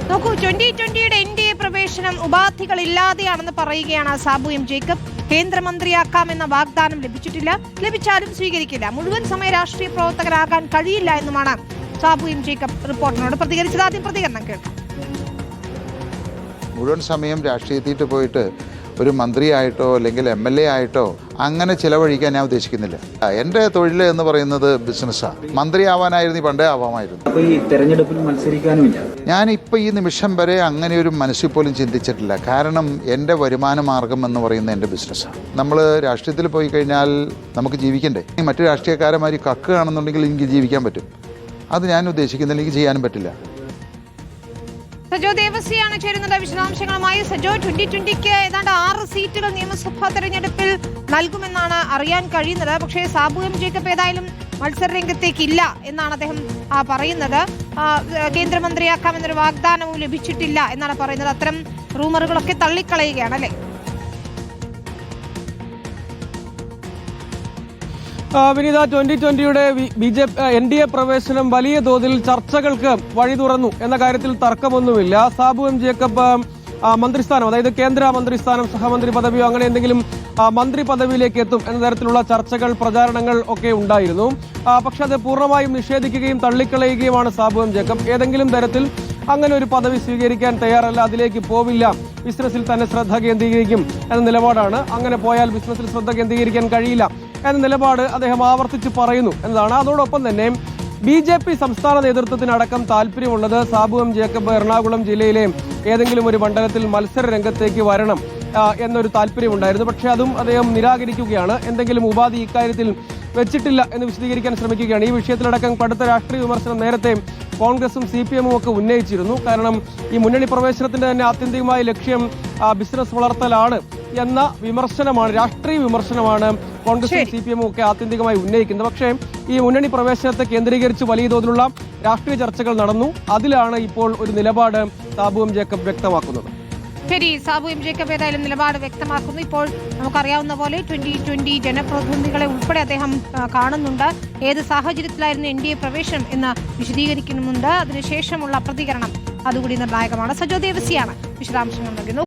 നോക്കൂ, 2020 NDA പ്രവേശനം ഉപാധികളില്ലാതെയാണെന്ന് പറയുകയാണ് സാബു എം ജേക്കബ്. കേന്ദ്രമന്ത്രിയാക്കാമെന്ന വാഗ്ദാനം ലഭിച്ചിട്ടില്ല, ലഭിച്ചാലും സ്വീകരിക്കില്ല. മുഴുവൻ സമയ രാഷ്ട്രീയ പ്രവർത്തകരാകാൻ കഴിയില്ല എന്നുമാണ് സാബു എം ജേക്കബ് റിപ്പോർട്ടിനോട് പ്രതികരിച്ചത്. ആദ്യം പ്രതികരണം കേൾക്കാം. മുഴുവൻ സമയം രാഷ്ട്രീയത്തിൽ പോയിട്ട് ഒരു മന്ത്രിയായിട്ടോ അല്ലെങ്കിൽ MLA ആയിട്ടോ അങ്ങനെ ചിലവഴിക്കാൻ ഞാൻ ഉദ്ദേശിക്കുന്നില്ല. എൻ്റെ തൊഴിൽ എന്ന് പറയുന്നത് ബിസിനസ്സാണ്. മന്ത്രിയാവാനായിരുന്നു പണ്ടേ ആവാമായിരുന്നു. ഈ തെരഞ്ഞെടുപ്പിൽ മത്സരിക്കാനുമില്ല. ഞാനിപ്പോൾ ഈ നിമിഷം വരെ അങ്ങനെ ഒരു മനസ്സിൽ പോലും ചിന്തിച്ചിട്ടില്ല. കാരണം എൻ്റെ വരുമാന മാർഗം എന്ന് പറയുന്നത് എൻ്റെ ബിസിനസ്സാണ്. നമ്മൾ രാഷ്ട്രീയത്തിൽ പോയി കഴിഞ്ഞാൽ നമുക്ക് ജീവിക്കണ്ടേ? മറ്റു രാഷ്ട്രീയക്കാരന്മാർ കക്കുകയാണെന്നുണ്ടെങ്കിൽ എനിക്ക് ജീവിക്കാൻ പറ്റും. അത് ഞാൻ ഉദ്ദേശിക്കുന്നില്ല, എനിക്ക് ചെയ്യാനും പറ്റില്ല. സജോ ദേവസിയാണ് ചേരുന്നത് വിശദാംശങ്ങളുമായി. സജോ, 2020 ഏതാണ്ട് 6 സീറ്റുകൾ നിയമസഭാ തെരഞ്ഞെടുപ്പിൽ നൽകുമെന്നാണ് അറിയാൻ കഴിയുന്നത്. പക്ഷേ സാബു എം ജേക്കബ് ഏതായാലും മത്സര രംഗത്തേക്കില്ല എന്നാണ് അദ്ദേഹം പറയുന്നത്. കേന്ദ്രമന്ത്രിയാക്കാമെന്നൊരു വാഗ്ദാനവും ലഭിച്ചിട്ടില്ല എന്നാണ് പറയുന്നത്. അത്തരം റൂമറുകളൊക്കെ തള്ളിക്കളയുകയാണ് അല്ലേ? വിനീത, 2020 NDA പ്രവേശനം വലിയ തോതിൽ ചർച്ചകൾക്ക് വഴി തുറന്നു എന്ന കാര്യത്തിൽ തർക്കമൊന്നുമില്ല. സാബു എം ജേക്കബ് മന്ത്രിസ്ഥാനം, അതായത് കേന്ദ്ര മന്ത്രിസ്ഥാനം, സഹമന്ത്രി പദവിയോ അങ്ങനെ എന്തെങ്കിലും മന്ത്രി പദവിയിലേക്ക് എത്തും എന്ന തരത്തിലുള്ള ചർച്ചകൾ, പ്രചാരണങ്ങൾ ഒക്കെ ഉണ്ടായിരുന്നു. പക്ഷെ അത് പൂർണ്ണമായും നിഷേധിക്കുകയും തള്ളിക്കളയുകയുമാണ് സാബു എം ജേക്കബ്. ഏതെങ്കിലും തരത്തിൽ അങ്ങനെ ഒരു പദവി സ്വീകരിക്കാൻ തയ്യാറല്ല, അതിലേക്ക് പോവില്ല, ബിസിനസ്സിൽ തന്നെ ശ്രദ്ധ കേന്ദ്രീകരിക്കും എന്ന നിലപാടാണ്. അങ്ങനെ പോയാൽ ബിസിനസ്സിൽ ശ്രദ്ധ കേന്ദ്രീകരിക്കാൻ കഴിയില്ല എന്ന നിലപാട് അദ്ദേഹം ആവർത്തിച്ച് പറയുന്നു എന്നതാണ്. അതോടൊപ്പം തന്നെ BJP സംസ്ഥാന നേതൃത്വത്തിനടക്കം താല്പര്യമുള്ളത് സാബു എം ജേക്കബ് എറണാകുളം ജില്ലയിലെ ഏതെങ്കിലും ഒരു മണ്ഡലത്തിൽ മത്സര രംഗത്തേക്ക് വരണം എന്നൊരു താല്പര്യമുണ്ടായിരുന്നു. പക്ഷേ അതും അദ്ദേഹം നിരാകരിക്കുകയാണ്. എന്തെങ്കിലും ഉപാധി ഇക്കാര്യത്തിൽ വെച്ചിട്ടില്ല എന്ന് വിശദീകരിക്കാൻ ശ്രമിക്കുകയാണ്. ഈ വിഷയത്തിലടക്കം കടുത്ത രാഷ്ട്രീയ വിമർശനം നേരത്തെ കോൺഗ്രസും CPM ഒക്കെ ഉന്നയിച്ചിരുന്നു. കാരണം ഈ മുന്നണി പ്രവേശനത്തിന്റെ തന്നെ ആത്യന്തികമായ ലക്ഷ്യം ബിസിനസ് വളർത്തലാണ് എന്ന വിമർശനമാണ്, രാഷ്ട്രീയ വിമർശനമാണ് കോൺഗ്രസും CPM ഒക്കെ ആത്യന്തികമായി ഉന്നയിക്കുന്നത്. പക്ഷേ ഈ മുന്നണി പ്രവേശനത്തെ കേന്ദ്രീകരിച്ച് വലിയ തോതിലുള്ള രാഷ്ട്രീയ ചർച്ചകൾ നടന്നു. അതിലാണ് ഇപ്പോൾ ഒരു നിലപാട് സാബു എം ജേക്കബ് വ്യക്തമാക്കുന്നത്. ശരി, സാബു എം ജേക്കബ് ഏതായാലും നിലപാട് വ്യക്തമാക്കുന്നു. ഇപ്പോൾ നമുക്കറിയാവുന്ന പോലെ 2020 ജനപ്രതിനിധികളെ ഉൾപ്പെടെ അദ്ദേഹം കാണുന്നുണ്ട്. ഏത് സാഹചര്യത്തിലായിരുന്നു NDA പ്രവേശനം എന്ന് വിശദീകരിക്കുന്നുണ്ട്. അതിനുശേഷമുള്ള പ്രതികരണം അതുകൂടി നിർണായകമാണ്. സജോ ദേവസിയാണ് വിശദാംശങ്ങൾ നൽകുന്നത്.